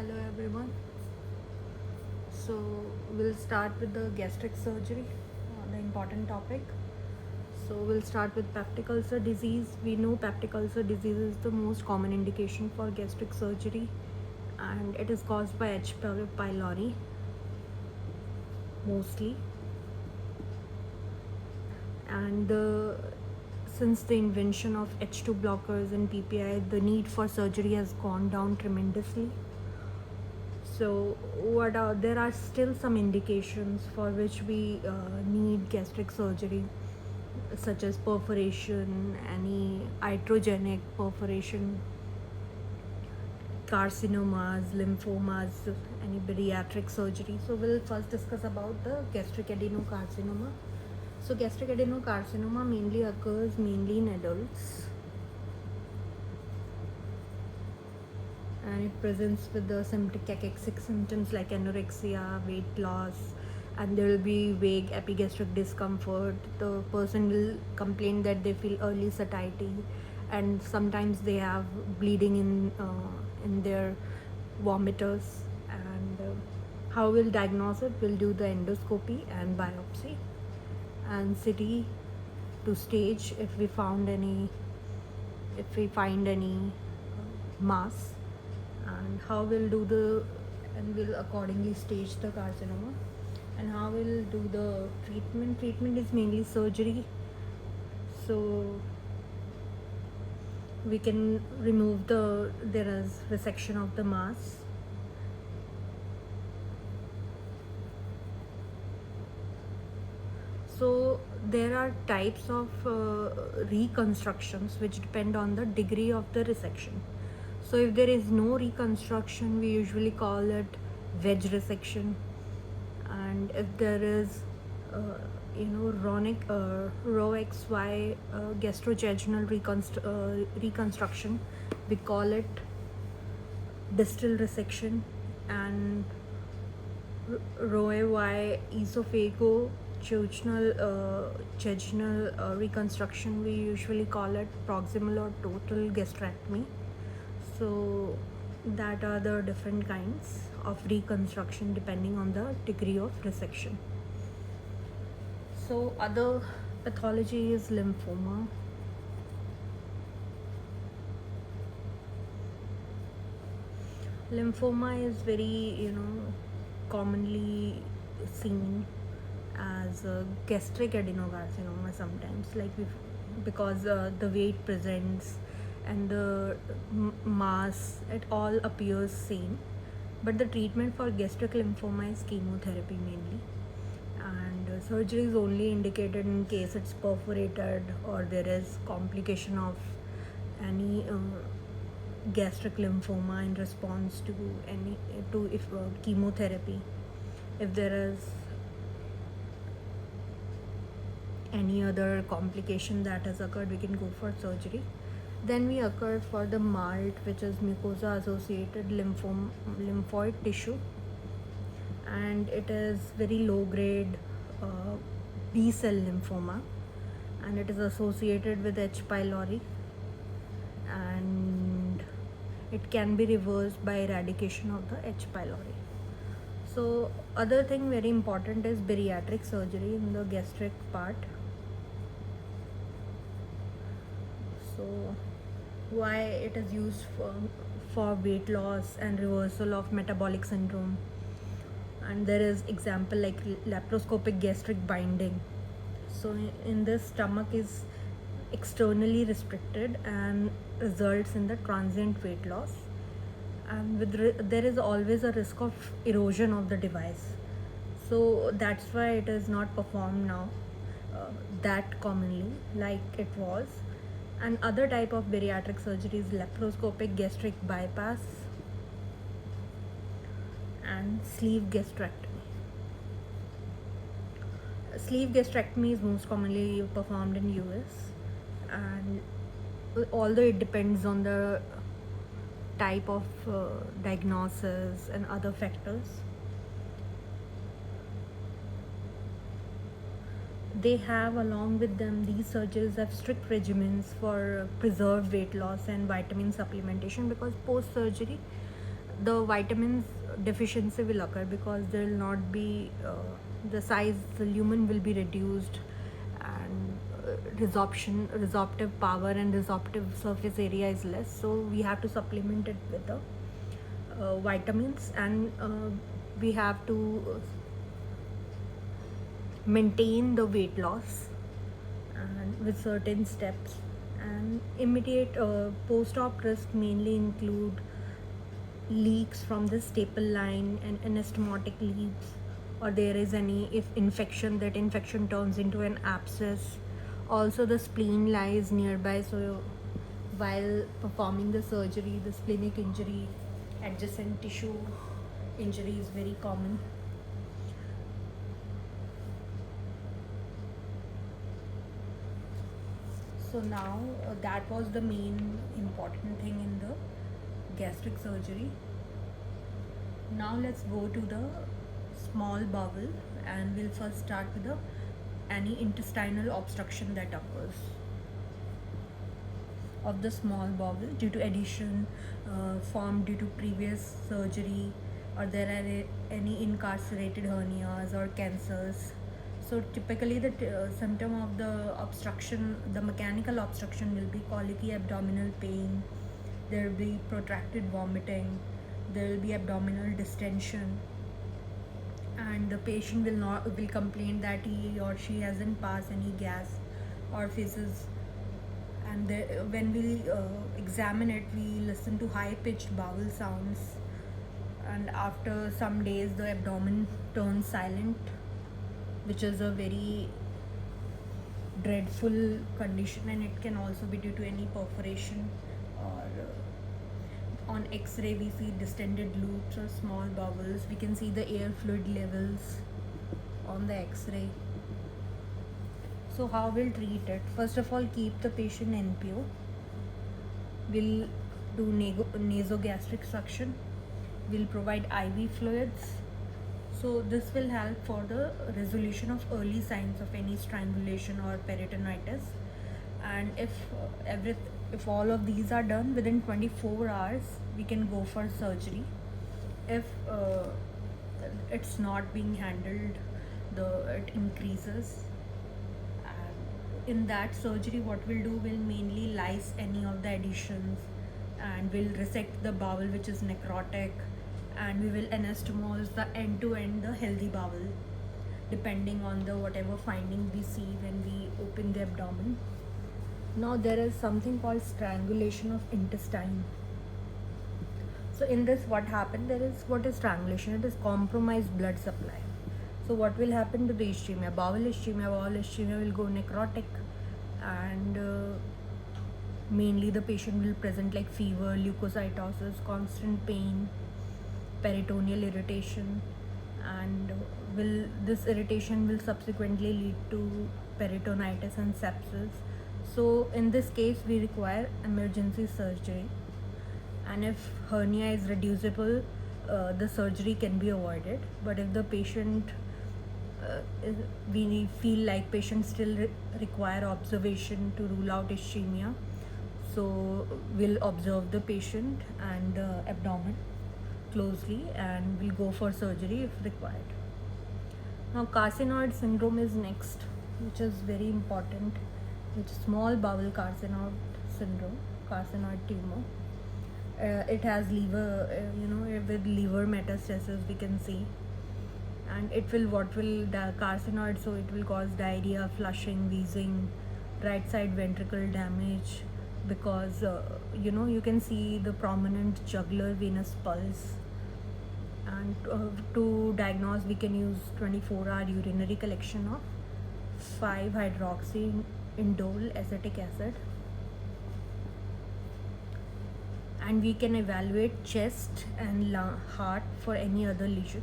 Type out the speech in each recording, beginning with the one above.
Hello everyone. So we'll start with the gastric surgery, the important topic. So we'll start with peptic ulcer disease. We know peptic ulcer disease is the most common indication for gastric surgery, and it is caused by H. pylori mostly. And since the invention of H2 blockers and PPI, the need for surgery has gone down tremendously. So there are still some indications for which we need gastric surgery, such as perforation, any iatrogenic perforation, carcinomas, lymphomas, any bariatric surgery. So we'll first discuss about the gastric adenocarcinoma. So gastric adenocarcinoma mainly occurs in adults, and it presents with the cachexic symptoms like anorexia, weight loss, and there will be vague epigastric discomfort. The person will complain that they feel early satiety, and sometimes they have bleeding in their vomiters. And how we'll diagnose it? We'll do the endoscopy and biopsy, and CT to stage if we find any mass, and how we'll accordingly stage the carcinoma. And how we'll do the treatment is mainly surgery. So we can remove there is resection of the mass. So there are types of reconstructions which depend on the degree of the resection. So if there is no reconstruction, we usually call it wedge resection. And if there is rho XY gastrojejunal reconstruction, we call it distal resection. And rho Y esophago jejunal reconstruction, we usually call it proximal or total gastrectomy. So that are the different kinds of reconstruction depending on the degree of resection. So other pathology is lymphoma. Lymphoma is very commonly seen as gastric adenocarcinoma sometimes, because the way it presents and the mass, it all appears same. But the treatment for gastric lymphoma is chemotherapy mainly, and surgery is only indicated in case it's perforated or there is complication of any gastric lymphoma in response to chemotherapy. If there is any other complication that has occurred, we can go for surgery. Then we occur for the MALT, which is mucosa associated lymphoid tissue, and it is very low grade B cell lymphoma, and it is associated with H. pylori, and it can be reversed by eradication of the H. pylori. So other thing very important is bariatric surgery in the gastric part. So why it is used for weight loss and reversal of metabolic syndrome. And there is example like laparoscopic gastric binding. So in this, stomach is externally restricted and results in the transient weight loss, and there is always a risk of erosion of the device. So that's why it is not performed now that commonly like it was. And other type of bariatric surgery is laparoscopic gastric bypass and sleeve gastrectomy. Sleeve gastrectomy is most commonly performed in US, and although it depends on the type of diagnosis and other factors, they have, along with them, these surgeries have strict regimens for preserved weight loss and vitamin supplementation, because post surgery the vitamins deficiency will occur because there will not be the size, the lumen will be reduced, and resorptive power and resorptive surface area is less, so we have to supplement it with the vitamins, and we have to maintain the weight loss and with certain steps. And immediate post-op risk mainly include leaks from the staple line and anastomotic leaks, or there is any if infection, that infection turns into an abscess. Also the spleen lies nearby, so while performing the surgery, the splenic injury, adjacent tissue injury is very common. So now that was the main important thing in the gastric surgery. Now let's go to the small bowel, and we'll first start with the any intestinal obstruction that occurs of the small bowel due to adhesion formed due to previous surgery, or there are any incarcerated hernias or cancers. So typically the symptom of the obstruction, the mechanical obstruction, will be colicky abdominal pain, there will be protracted vomiting, there will be abdominal distension, and the patient will complain that he or she hasn't passed any gas or faces. And when we examine it, we listen to high pitched bowel sounds, and after some days the abdomen turns silent, which is a very dreadful condition, and it can also be due to any perforation, or on x-ray we see distended loops or small bowels. We can see the air fluid levels on the x-ray. So how we'll treat it? First of all, keep the patient NPO. We'll do nasogastric suction. We'll provide IV fluids. So this will help for the resolution of early signs of any strangulation or peritonitis. And if all of these are done within 24 hours, we can go for surgery. If it's not being handled, it increases. And in that surgery, what we'll do, will mainly lyse any of the adhesions, and we'll resect the bowel which is necrotic, and we will anastomose the end to end the healthy bowel, depending on the whatever findings we see when we open the abdomen. Now there is something called strangulation of intestine. So in this, what happened, what is strangulation? It is compromised blood supply. So what will happen to the ischemia? Bowel ischemia will go necrotic, and mainly the patient will present like fever, leukocytosis, constant pain, peritoneal irritation, and this irritation will subsequently lead to peritonitis and sepsis. So in this case, we require emergency surgery, and if hernia is reducible, the surgery can be avoided. But if the patient we feel like patient still require observation to rule out ischemia, so we'll observe the patient and the abdomen closely, and we'll go for surgery if required. Now carcinoid syndrome is next, which is very important, which is small bowel carcinoid syndrome, carcinoid tumor. It has liver, with liver metastasis we can see, and the carcinoid, so it will cause diarrhea, flushing, wheezing, right side ventricle damage, because you can see the prominent jugular venous pulse. And to diagnose, we can use 24-hour urinary collection of 5-hydroxyindole acetic acid, and we can evaluate chest and heart for any other lesion.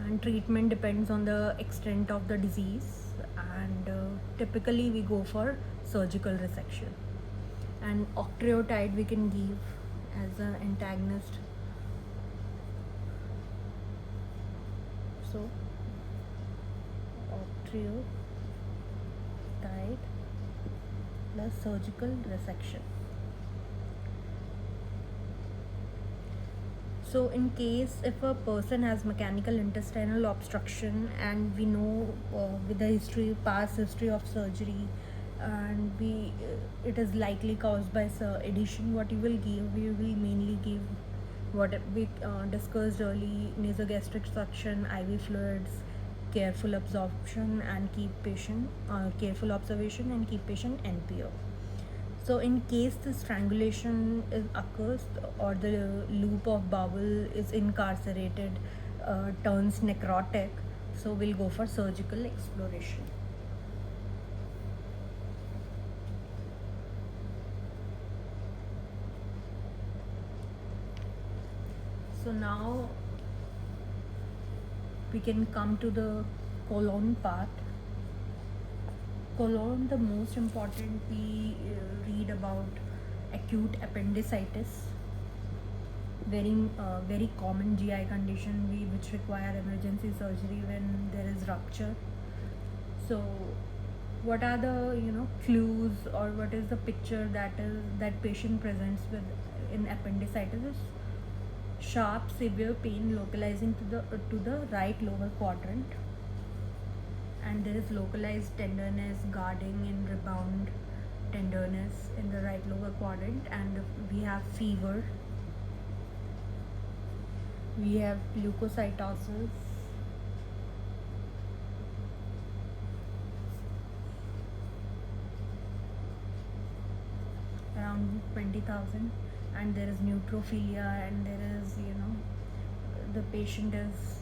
And treatment depends on the extent of the disease, and typically we go for surgical resection. And octreotide we can give as an antagonist. So octreotide plus surgical resection. So in case if a person has mechanical intestinal obstruction, and we know with the past history of surgery, and it is likely caused by addition, what you will give, we will mainly give what we discussed early: nasogastric suction, IV fluids, careful absorption, and keep patient careful observation, and keep patient NPO. So, in case the strangulation occurs, or the loop of bowel is incarcerated, turns necrotic, so we'll go for surgical exploration. So now we can come to the colon part. Colon, the most important, we read about acute appendicitis, very common GI condition which require emergency surgery when there is rupture. So what are the clues, or what is the picture that patient presents with in appendicitis? Sharp severe pain localizing to the right lower quadrant, and there is localized tenderness, guarding and rebound tenderness in the right lower quadrant, and we have fever, we have leukocytosis, around 20,000, and there is neutrophilia, and there is the patient is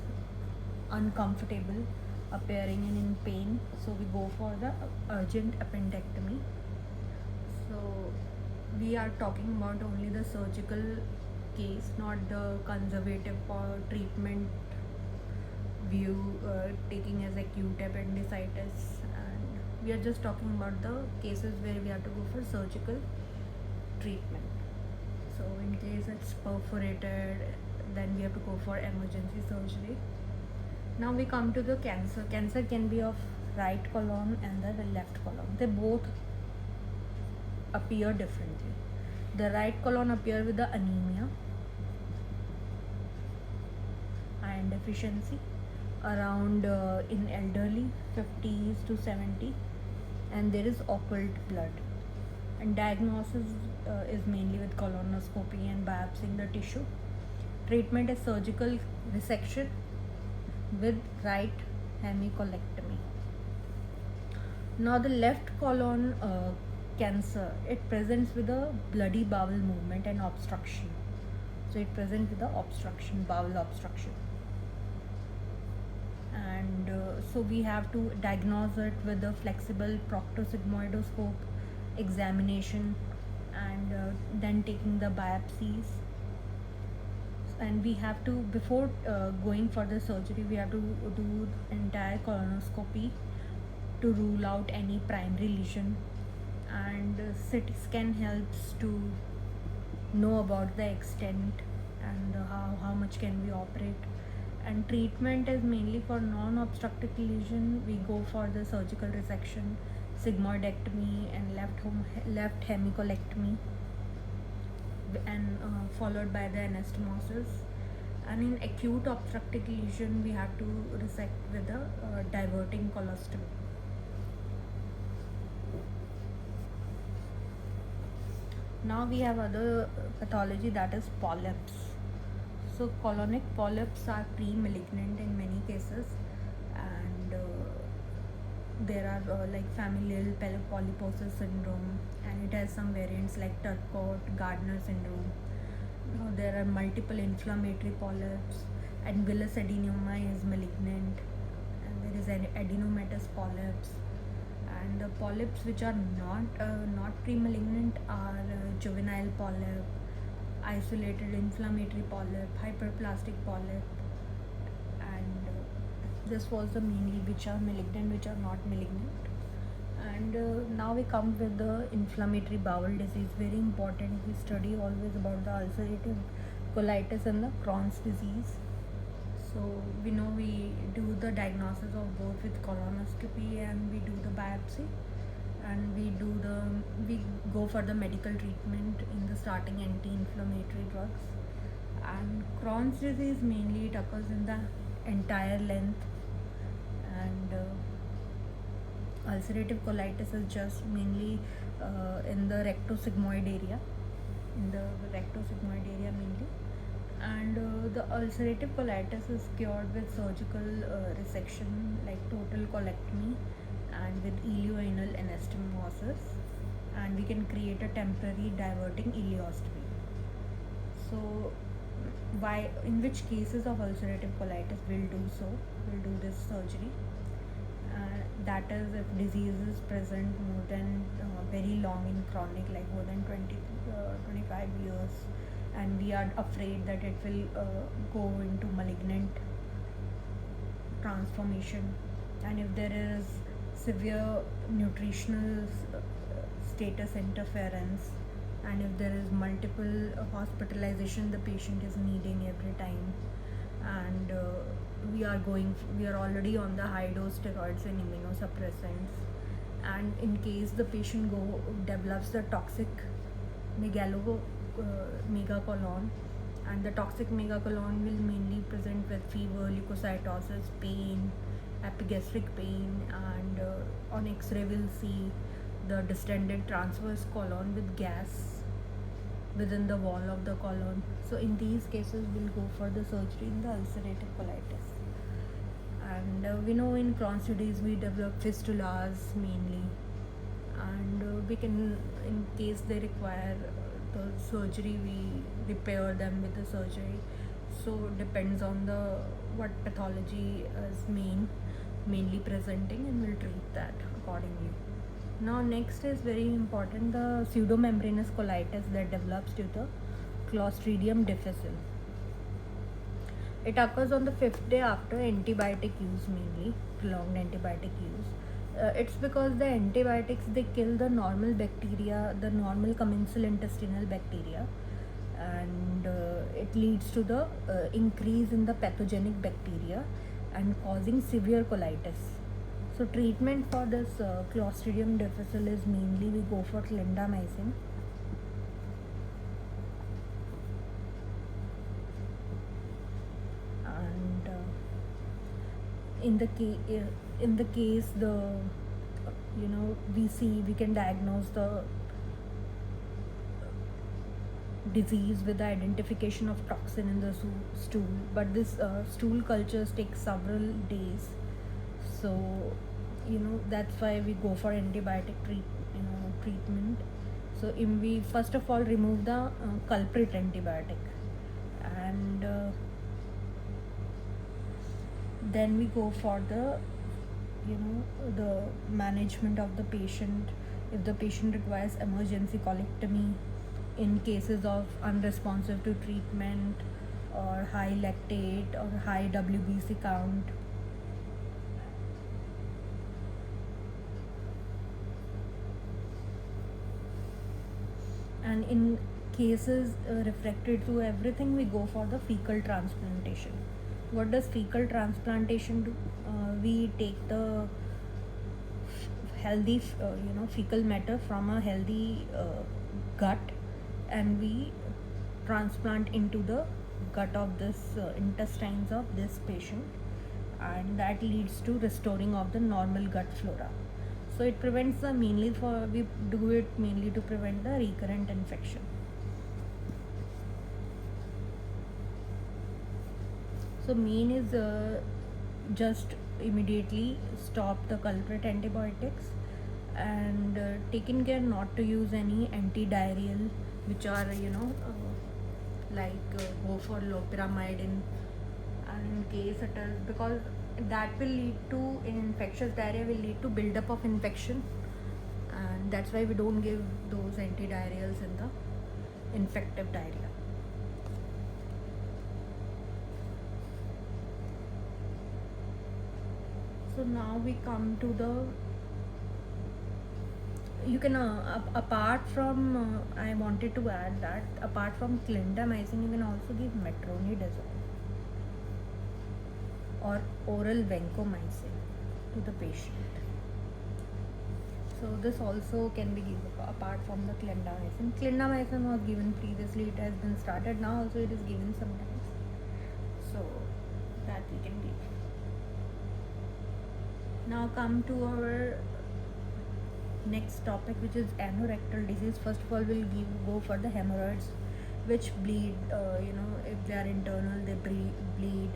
uncomfortable appearing and in pain, so we go for the urgent appendectomy. So we are talking about only the surgical case, not the conservative or treatment view, taking as acute appendicitis, and we are just talking about the cases where we have to go for surgical treatment. So in case it's perforated, then we have to go for emergency surgery. Now we come to the cancer. Cancer can be of right colon and the left colon. They both appear differently. The right colon appear with the anemia, iron deficiency, around in elderly 50s to 70, and there is occult blood. And diagnosis is mainly with colonoscopy and biopsying the tissue. Treatment is surgical resection with right hemicolectomy. Now the left colon cancer, it presents with a bloody bowel movement and obstruction. So it presents with the obstruction, bowel obstruction. And so we have to diagnose it with a flexible proctosigmoidoscope examination, and then taking the biopsies. And we have to, before going for the surgery, we have to do entire colonoscopy to rule out any primary lesion, and CT scan helps to know about the extent and how much can we operate. And treatment is mainly for non-obstructive lesion, we go for the surgical resection, sigmoidectomy, and left hemicolectomy, and followed by the anastomosis. And in acute obstructive lesion, we have to resect with a diverting colostomy. Now we have other pathology, that is polyps. So colonic polyps are pre-malignant in many cases, and there are like familial polyposis syndrome, and it has some variants like Turcotte, Gardner syndrome. There are multiple inflammatory polyps, and villus adenoma is malignant, and there is an adenomatous polyps. And the polyps which are not pre-malignant are juvenile polyp, isolated inflammatory polyp, hyperplastic polyp, and this was the mainly which are malignant, which are not malignant. And now we come with the inflammatory bowel disease, very important. We study always about the ulcerative colitis and the Crohn's disease. So we know we do the diagnosis of both with colonoscopy, and we do the biopsy, and we go for the medical treatment in the starting anti-inflammatory drugs, And Crohn's disease mainly it occurs in the entire length, and ulcerative colitis is just mainly in the rectosigmoid area, mainly. And the ulcerative colitis is cured with surgical resection like total colectomy and with ileoanal anastomosis, and we can create a temporary diverting ileostomy. So why, in which cases of ulcerative colitis we'll do this surgery. That is if disease is present more than very long in chronic, like more than 25 years, and we are afraid that it will go into malignant transformation, and if there is severe nutritional status interference, and if there is multiple hospitalization the patient is needing every time, and we are already on the high dose steroids and immunosuppressants, and in case the patient develops the toxic megacolon, and the toxic megacolon will mainly present with fever, leukocytosis, pain, epigastric pain, and on X-ray we'll see the distended transverse colon with gas within the wall of the colon. So in these cases we'll go for the surgery in the ulcerative colitis. And we know in Crohn's disease we develop fistulas mainly, and we can, in case they require the surgery, we repair them with the surgery. So depends on the what pathology is mainly presenting, and we'll treat that accordingly. Now next is very important, the pseudomembranous colitis that develops due to Clostridium difficile. It occurs on the 5th day after antibiotic use, mainly prolonged antibiotic use. It's because the antibiotics, they kill the normal bacteria, the normal commensal intestinal bacteria, and it leads to the increase in the pathogenic bacteria and causing severe colitis. So treatment for this Clostridium difficile is mainly we go for clindamycin. And in the case we can diagnose the disease with the identification of toxin in the stool, but this stool cultures take several days, so that's why we go for antibiotic treatment. So we first of all remove the culprit antibiotic, and then we go for the the management of the patient. If the patient requires emergency colectomy in cases of unresponsive to treatment, or high lactate or high WBC count. And in cases refractory to everything, we go for the fecal transplantation. What does fecal transplantation do? We take the healthy fecal matter from a healthy gut, and we transplant into the gut of this intestines of this patient, and that leads to restoring of the normal gut flora. So it prevents we do it mainly to prevent the recurrent infection. So main is just immediately stop the culprit antibiotics, and taking care not to use any antidiarrheal, which are go for loperamide in case it is, because that will lead to, in infectious diarrhea will lead to buildup of infection, and that's why we don't give those antidiarrheals in the infective diarrhea. So now we come to the, you can apart from I wanted to add that apart from clindamycin, you can also give metronidazole or oral vancomycin to the patient. So this also can be given apart from the clindamycin. Clindamycin was given previously, it has been started now, also it is given sometimes. So that we can give. Now come to our next topic, which is anorectal disease. First of all, we'll go for the hemorrhoids, which bleed. If they are internal, they bleed,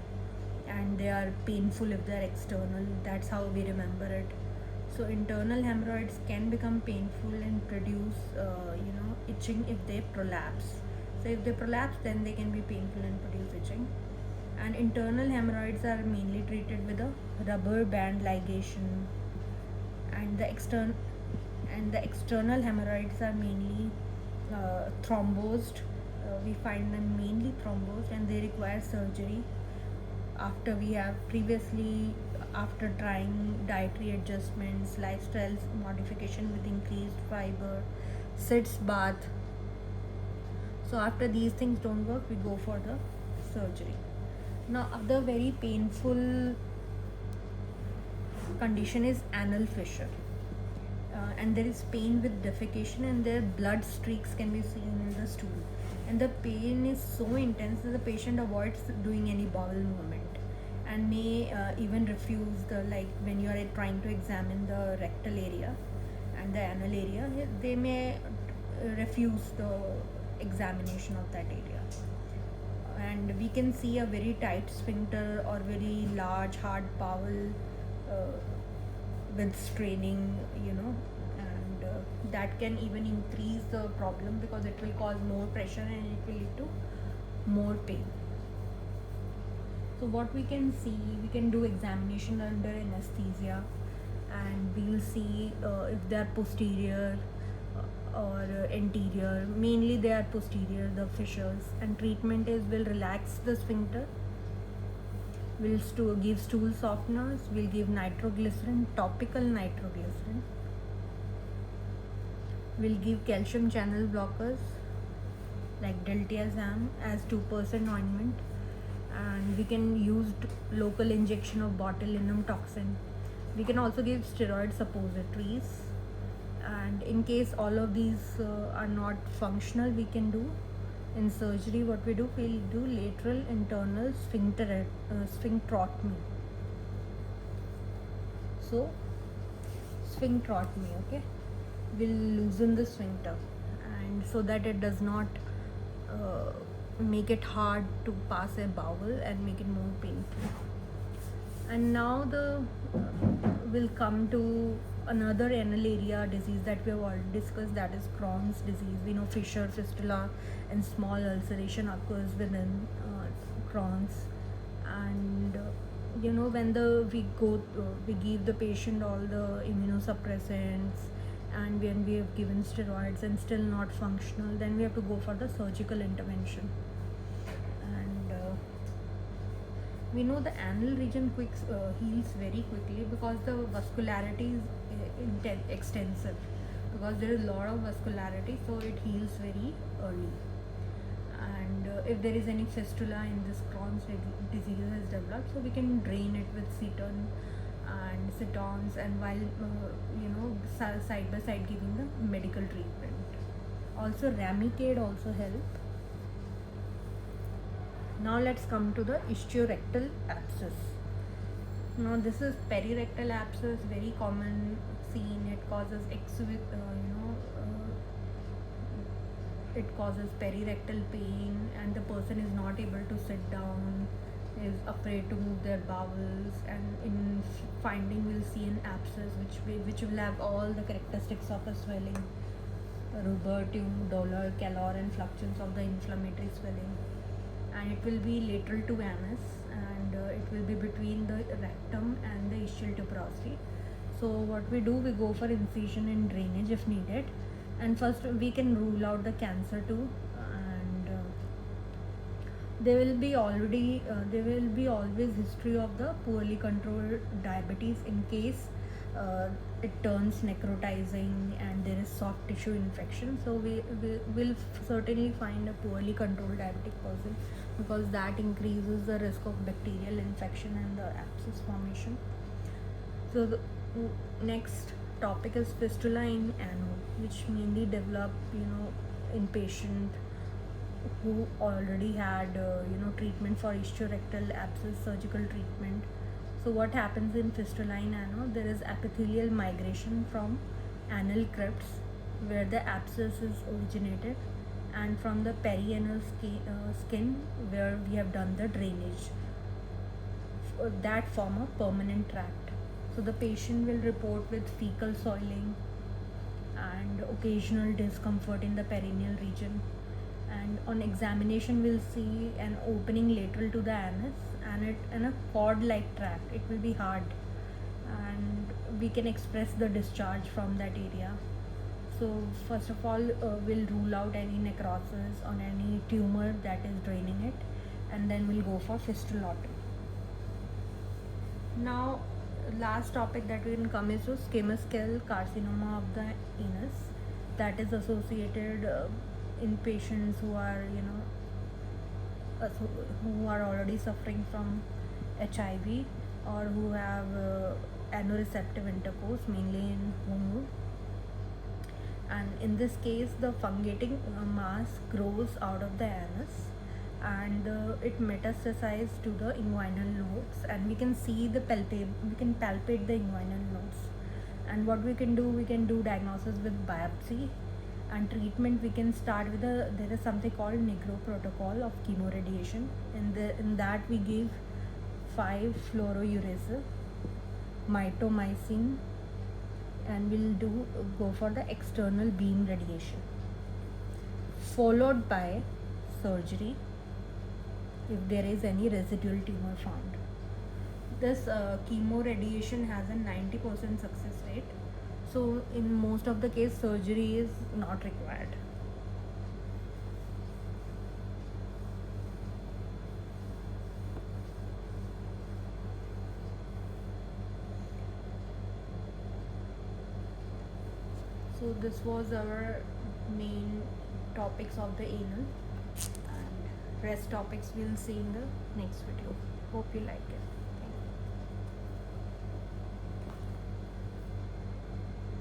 and they are painful if they are external. That's how we remember it. So internal hemorrhoids can become painful and produce, itching if they prolapse. So if they prolapse, then they can be painful and produce itching. And internal hemorrhoids are mainly treated with a rubber band ligation, and the external hemorrhoids are mainly thrombosed. We find them mainly thrombosed, and they require surgery after we have previously, after trying dietary adjustments, lifestyle modification with increased fiber, sits bath. So after these things don't work, we go for the surgery. Now other very painful condition is anal fissure, and there is pain with defecation, and there blood streaks can be seen in the stool, and the pain is so intense that the patient avoids doing any bowel movement and may even refuse when you are trying to examine the rectal area and the anal area, they may refuse the examination of that area. And we can see a very tight sphincter or very large hard bowel with straining, and that can even increase the problem because it will cause more pressure and it will lead to more pain. So what we can see, we can do examination under anesthesia, and we will see if they are posterior or anterior. Mainly they are posterior, the fissures, and treatment is we'll relax the sphincter, we'll give stool softeners, we'll give nitroglycerin, topical nitroglycerin, we'll give calcium channel blockers like diltiazem as 2% ointment, and we can use local injection of botulinum toxin. We can also give steroid suppositories, and in case all of these are not functional, we can do in surgery, what we do, we'll do lateral internal sphincterotomy. So sphincterotomy, okay, will loosen the sphincter, and so that it does not make it hard to pass a bowel and make it more painful. And now we'll come to another anal area disease that we have already discussed, that is Crohn's disease. We know fissure, fistula, and small ulceration occurs within Crohn's, and when we give the patient all the immunosuppressants, and when we have given steroids and still not functional, then we have to go for the surgical intervention. And we know the anal region heals very quickly because the vascularity is extensive, because there is a lot of vascularity, so it heals very early. And if there is any fistula in this Crohn's disease has developed, so we can drain it with Ceton and Cetons, and while side by side giving the medical treatment. Also Remicade also help. Now let's come to the ischiorectal abscess. Now this is perirectal abscess, very common seen. It causes it causes perirectal pain, and the person is not able to sit down, is afraid to move their bowels, and in finding we'll see an abscess which will have all the characteristics of a swelling, rubertum, dolor, calor, and fluctuance of the inflammatory swelling, and it will be lateral to anus, and it will be between the rectum and the ischial tuberosity. So what we do, we go for incision and drainage if needed, and first we can rule out the cancer too, and there will be always history of the poorly controlled diabetes in case it turns necrotizing and there is soft tissue infection. So we will certainly find a poorly controlled diabetic person, because that increases the risk of bacterial infection and the abscess formation. So next topic is fistula in ano, which mainly develop, in patient who already had, treatment for ischiorectal abscess, surgical treatment. So what happens in fistula in ano? There is epithelial migration from anal crypts where the abscess is originated, and from the perianal skin where we have done the drainage. That form a permanent tract. So the patient will report with fecal soiling and occasional discomfort in the perineal region. And on examination, we'll see an opening lateral to the anus and it in a cord-like tract. It will be hard, and we can express the discharge from that area. So first of all, we'll rule out any necrosis on any tumor that is draining it, and then we'll go for fistulotomy. Now, last topic that we can come is to squamous cell carcinoma of the anus, that is associated in patients who are, who are already suffering from HIV or who have anoreceptive intercourse, mainly in homo. And in this case, the fungating mass grows out of the anus, and it metastasizes to the inguinal nodes, and we can see we can palpate the inguinal nodes. And what we can do diagnosis with biopsy, and treatment we can start with there is something called Negro protocol of chemoradiation. In that we give 5-fluorouracil, mitomycin, and we'll go for the external beam radiation, followed by surgery if there is any residual tumor found. This chemo radiation has a 90% success rate, so in most of the case surgery is not required. So this was our main topics of the anal, and rest topics we'll see in the next video. Hope you like it.